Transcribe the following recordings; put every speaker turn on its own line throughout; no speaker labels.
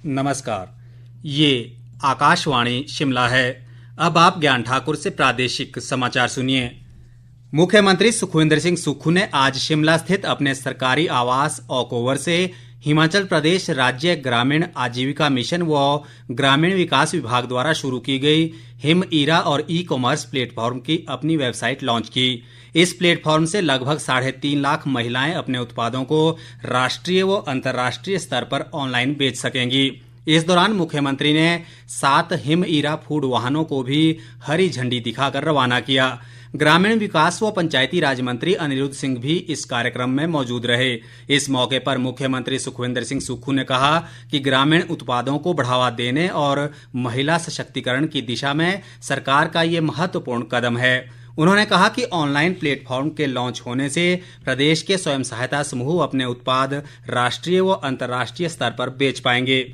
नमस्कार, ये आकाशवाणी शिमला है। अब आप ज्ञान ठाकुर से प्रादेशिक समाचार सुनिए। मुख्यमंत्री सुखविंदर सिंह सुक्खू ने आज शिमला स्थित अपने सरकारी आवास ओक ओवर से हिमाचल प्रदेश राज्य ग्रामीण आजीविका मिशन व ग्रामीण विकास विभाग द्वारा शुरू की गई हिम ईरा और ई कॉमर्स प्लेटफॉर्म की अपनी वेबसाइट लॉन्च की। इस प्लेटफॉर्म से लगभग 3.5 लाख महिलाएं अपने उत्पादों को राष्ट्रीय व अंतर्राष्ट्रीय स्तर पर ऑनलाइन बेच सकेंगी। इस दौरान मुख्यमंत्री ने 7 हिम ईरा फूड वाहनों को भी हरी झंडी दिखाकर रवाना किया। ग्रामीण विकास व पंचायती राज मंत्री अनिरुद्ध सिंह भी इस कार्यक्रम में मौजूद रहे। इस मौके पर मुख्यमंत्री सुखविंदर सिंह सुक्खू ने कहा कि ग्रामीण उत्पादों को बढ़ावा देने और महिला सशक्तिकरण की दिशा में सरकार का ये महत्वपूर्ण कदम है। उन्होंने कहा कि ऑनलाइन प्लेटफॉर्म के लॉन्च होने से प्रदेश के स्वयं सहायता समूह अपने उत्पाद राष्ट्रीय व अंतर्राष्ट्रीय स्तर पर बेच पाएंगे।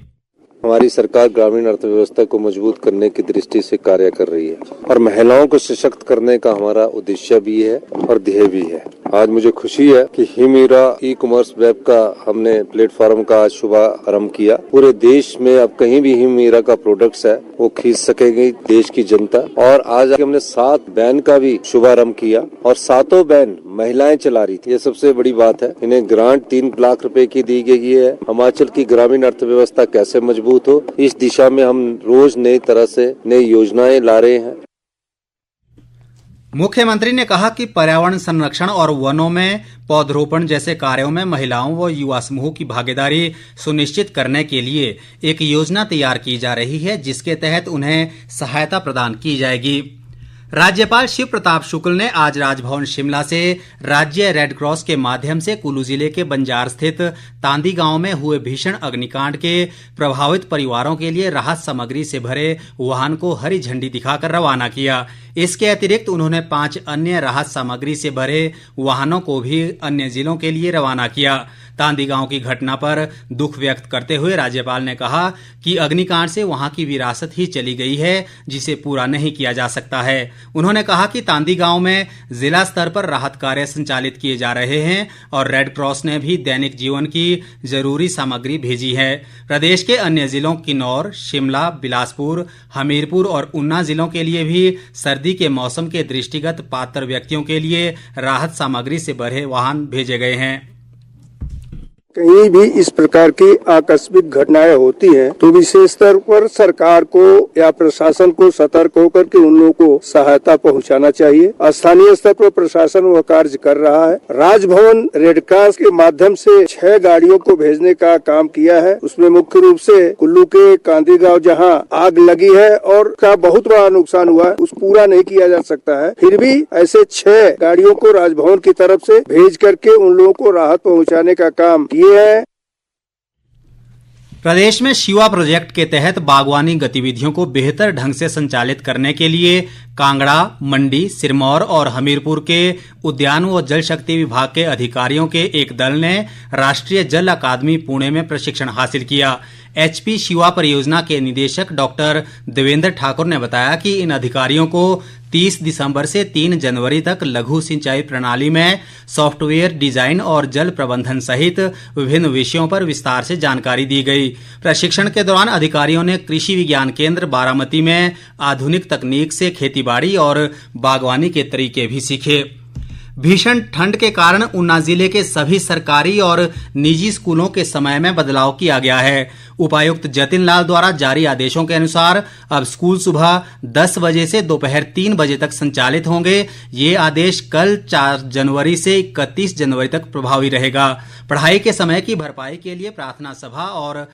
हमारी सरकार ग्रामीण अर्थव्यवस्था को मजबूत करने की दृष्टि से कार्य कर रही है और महिलाओं को सशक्त करने का हमारा उद्देश्य भी है और ध्येय भी है। आज मुझे खुशी है कि हिम ईरा ई कॉमर्स वेब का हमने प्लेटफॉर्म का आज शुभारंभ किया। पूरे देश में अब कहीं भी हिम ईरा का प्रोडक्ट्स है वो खरीद सकेगी देश की जनता। और आज हमने 7 वैन का भी शुभारंभ किया और 7 वैन महिलाएं चला रही थी। ये सबसे बड़ी बात है। इन्हें ग्रांट 3 लाख रुपए की दी गई है। हिमाचल की ग्रामीण अर्थव्यवस्था कैसे मजबूत हो, इस दिशा में हम रोज नई तरह से नई योजनाएं ला रहे हैं।
मुख्यमंत्री ने कहा कि पर्यावरण संरक्षण और वनों में पौधरोपण जैसे कार्यों में महिलाओं व युवा समूह की भागीदारी सुनिश्चित करने के लिए एक योजना तैयार की जा रही है, जिसके तहत उन्हें सहायता प्रदान की जाएगी। राज्यपाल शिव प्रताप शुक्ल ने आज राजभवन शिमला से राज्य रेड क्रॉस के माध्यम से कुल्लू जिले के बंजार स्थित तांदी गांव में हुए भीषण अग्निकांड के प्रभावित परिवारों के लिए राहत सामग्री से भरे वाहन को हरी झंडी दिखाकर रवाना किया। इसके अतिरिक्त उन्होंने 5 अन्य राहत सामग्री से भरे वाहनों को भी अन्य जिलों के लिए रवाना किया। तांदी गांव की घटना पर दुख व्यक्त करते हुए राज्यपाल ने कहा कि अग्निकांड से वहां की विरासत ही चली गई है, जिसे पूरा नहीं किया जा सकता है। उन्होंने कहा कि तांदी गांव में जिला स्तर पर राहत कार्य संचालित किए जा रहे हैं और रेड क्रॉस ने भी दैनिक जीवन की जरूरी सामग्री भेजी है। प्रदेश के अन्य जिलों किन्नौर, शिमला, बिलासपुर, हमीरपुर और ऊना जिलों के लिए भी सर्दी के मौसम के दृष्टिगत पात्र व्यक्तियों के लिए राहत सामग्री से भरे वाहन भेजे गए हैं।
कहीं भी इस प्रकार की आकस्मिक घटनाएं होती हैं तो विशेष स्तर पर सरकार को या प्रशासन को सतर्क होकर के उन लोगों को सहायता पहुंचाना चाहिए। स्थानीय स्तर पर प्रशासन वह कार्य कर रहा है। राजभवन रेड क्रॉस के माध्यम से 6 गाड़ियों को भेजने का काम किया है। उसमें मुख्य रूप से कुल्लू के कांदी गाँव जहाँ आग लगी है और का बहुत बड़ा नुकसान हुआ है, उस पूरा नहीं किया जा सकता है। फिर भी ऐसे 6 गाड़ियों को राजभवन की तरफ से भेज करके उन लोगों को राहत पहुँचाने का काम है।
प्रदेश में शिवा प्रोजेक्ट के तहत बागवानी गतिविधियों को बेहतर ढंग से संचालित करने के लिए कांगड़ा, मंडी, सिरमौर और हमीरपुर के उद्यान व जल शक्ति विभाग के अधिकारियों के एक दल ने राष्ट्रीय जल अकादमी पुणे में प्रशिक्षण हासिल किया। एचपी शिवा परियोजना के निदेशक डॉक्टर देवेंद्र ठाकुर ने बताया कि इन अधिकारियों को 30 दिसंबर से 3 जनवरी तक लघु सिंचाई प्रणाली में सॉफ्टवेयर डिजाइन और जल प्रबंधन सहित विभिन्न विषयों पर विस्तार से जानकारी दी गई। प्रशिक्षण के दौरान अधिकारियों ने कृषि विज्ञान केंद्र बारामती में आधुनिक तकनीक से खेतीबाड़ी और बागवानी के तरीके भी सीखे। भीषण ठंड के कारण ऊना जिले के सभी सरकारी और निजी स्कूलों के समय में बदलाव किया गया है। उपायुक्त जतिन लाल द्वारा जारी आदेशों के अनुसार अब स्कूल सुबह 10 बजे से दोपहर 3 बजे तक संचालित होंगे। ये आदेश कल 4 जनवरी से 31 जनवरी तक प्रभावी रहेगा। पढ़ाई के समय की भरपाई के लिए प्रार्थना सभा और